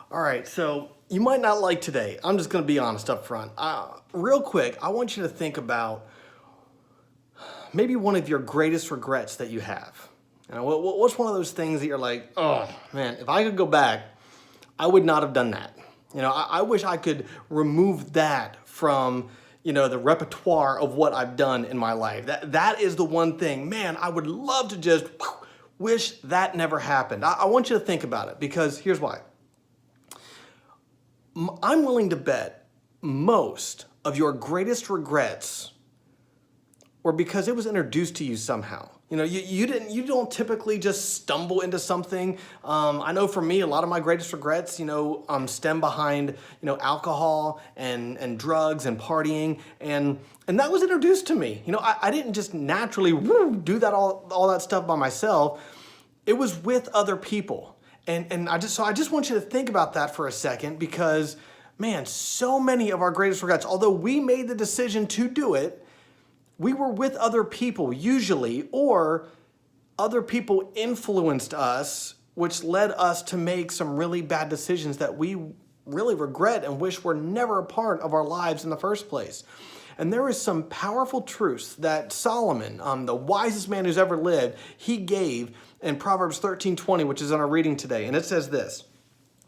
All right, so you might not like today. I'm just going to be honest up front. Real quick, I want you to think about maybe one of your greatest regrets that you have. What's one of those things that you're like, oh man, if I could go back, I would not have done that. I wish I could remove that from, the repertoire of what I've done in my life. That is the one thing, man, I would love to just wish that never happened. I want you to think about it because here's why. I'm willing to bet most of your greatest regrets were because it was introduced to you somehow. You don't typically just stumble into something. I know for me, a lot of my greatest regrets, stem behind, alcohol and drugs and partying, and that was introduced to me. I didn't just naturally do that all that stuff by myself. It was with other people. And I just want you to think about that for a second because, man, so many of our greatest regrets, although we made the decision to do it, we were with other people usually, or other people influenced us, which led us to make some really bad decisions that we really regret and wish were never a part of our lives in the first place. And there is some powerful truths that Solomon, the wisest man who's ever lived, he gave in Proverbs 13:20, which is in our reading today. And it says this: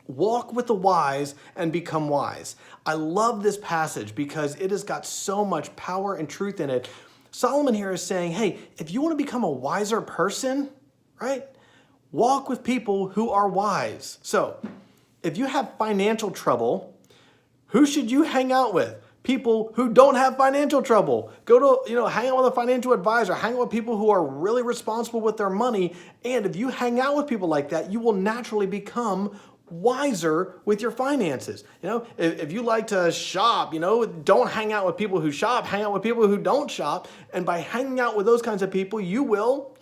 walk with the wise and become wise. I love this passage because it has got so much power and truth in it. Solomon here is saying, hey, if you want to become a wiser person, right, walk with people who are wise. So if you have financial trouble, who should you hang out with? People who don't have financial trouble. Go to, hang out with a financial advisor, hang out with people who are really responsible with their money. And if you hang out with people like that, you will naturally become wiser with your finances. If you like to shop, don't hang out with people who shop, hang out with people who don't shop. And by hanging out with those kinds of people, you will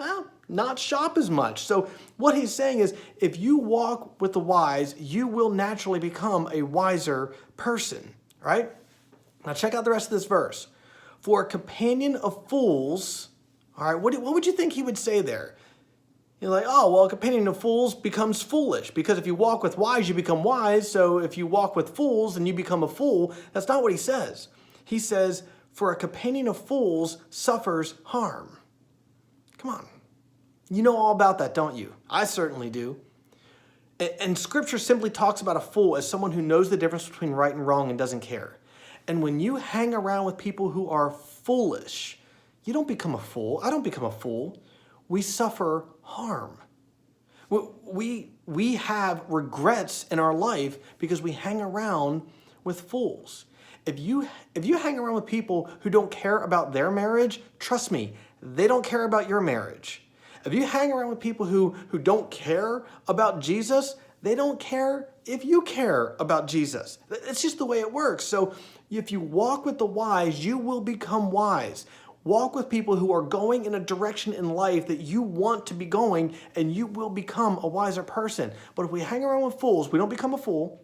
not shop as much. So what he's saying is, if you walk with the wise, you will naturally become a wiser person, right? Now check out the rest of this verse. For a companion of fools, all right, what would you think he would say there? You're like, oh, well, a companion of fools becomes foolish, because if you walk with wise, you become wise. So if you walk with fools, then you become a fool. That's not what he says. He says, for a companion of fools suffers harm. Come on. You know all about that, don't you? I certainly do. And Scripture simply talks about a fool as someone who knows the difference between right and wrong and doesn't care. And when you hang around with people who are foolish, you don't become a fool. I don't become a fool. We suffer harm. We have regrets in our life because we hang around with fools. If you hang around with people who don't care about their marriage, trust me, they don't care about your marriage. If you hang around with people who don't care about Jesus, they don't care if you care about Jesus. It's just the way it works. So if you walk with the wise, you will become wise. Walk with people who are going in a direction in life that you want to be going, and you will become a wiser person. But if we hang around with fools, we don't become a fool.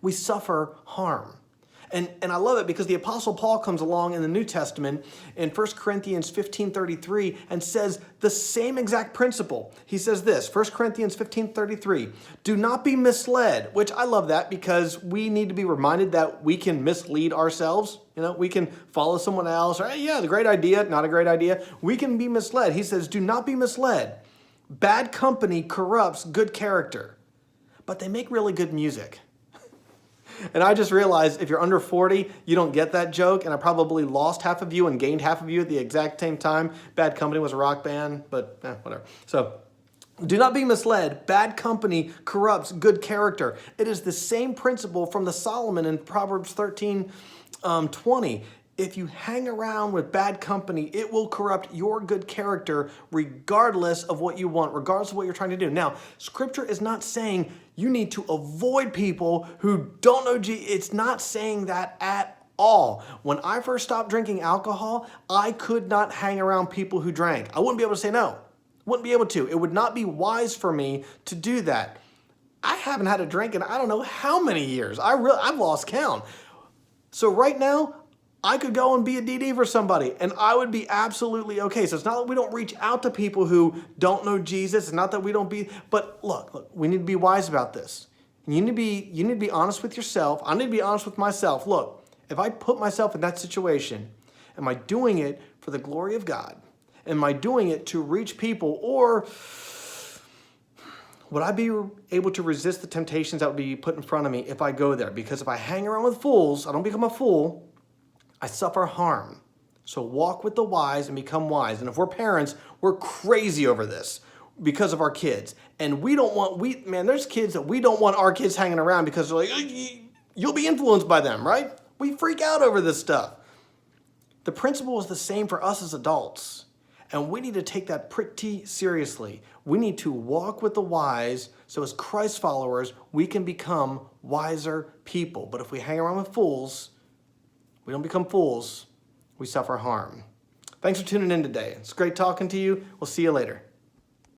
We suffer harm. And I love it because the Apostle Paul comes along in the New Testament in 1 Corinthians 15:33 and says the same exact principle. He says this, 1 Corinthians 15:33, do not be misled, which I love that because we need to be reminded that we can mislead ourselves. We can follow someone else, or, hey, yeah, the great idea, not a great idea. We can be misled. He says, do not be misled. Bad company corrupts good character, but they make really good music. And I just realized if you're under 40, you don't get that joke. And I probably lost half of you and gained half of you at the exact same time. Bad Company was a rock band, but whatever. So do not be misled. Bad company corrupts good character. It is the same principle from the Solomon in Proverbs 13:20. If you hang around with bad company, it will corrupt your good character regardless of what you want, regardless of what you're trying to do. Now, Scripture is not saying you need to avoid people who don't know Jesus. It's not saying that at all. When I first stopped drinking alcohol, I could not hang around people who drank. I wouldn't be able to say no. Wouldn't be able to. It would not be wise for me to do that. I haven't had a drink in I don't know how many years. I've lost count. So right now, I could go and be a DD for somebody and I would be absolutely okay. So it's not that we don't reach out to people who don't know Jesus. It's not that we don't be, but look, we need to be wise about this. And you need to be honest with yourself. I need to be honest with myself. Look, if I put myself in that situation, am I doing it for the glory of God? Am I doing it to reach people? Or would I be able to resist the temptations that would be put in front of me if I go there? Because if I hang around with fools, I don't become a fool, I suffer harm. So walk with the wise and become wise. And if we're parents, we're crazy over this because of our kids. And we don't want, there's kids that we don't want our kids hanging around because they're like, you'll be influenced by them, right? We freak out over this stuff. The principle is the same for us as adults. And we need to take that pretty seriously. We need to walk with the wise so as Christ followers, we can become wiser people. But if we hang around with fools, we don't become fools, we suffer harm. Thanks for tuning in today. It's great talking to you. We'll see you later.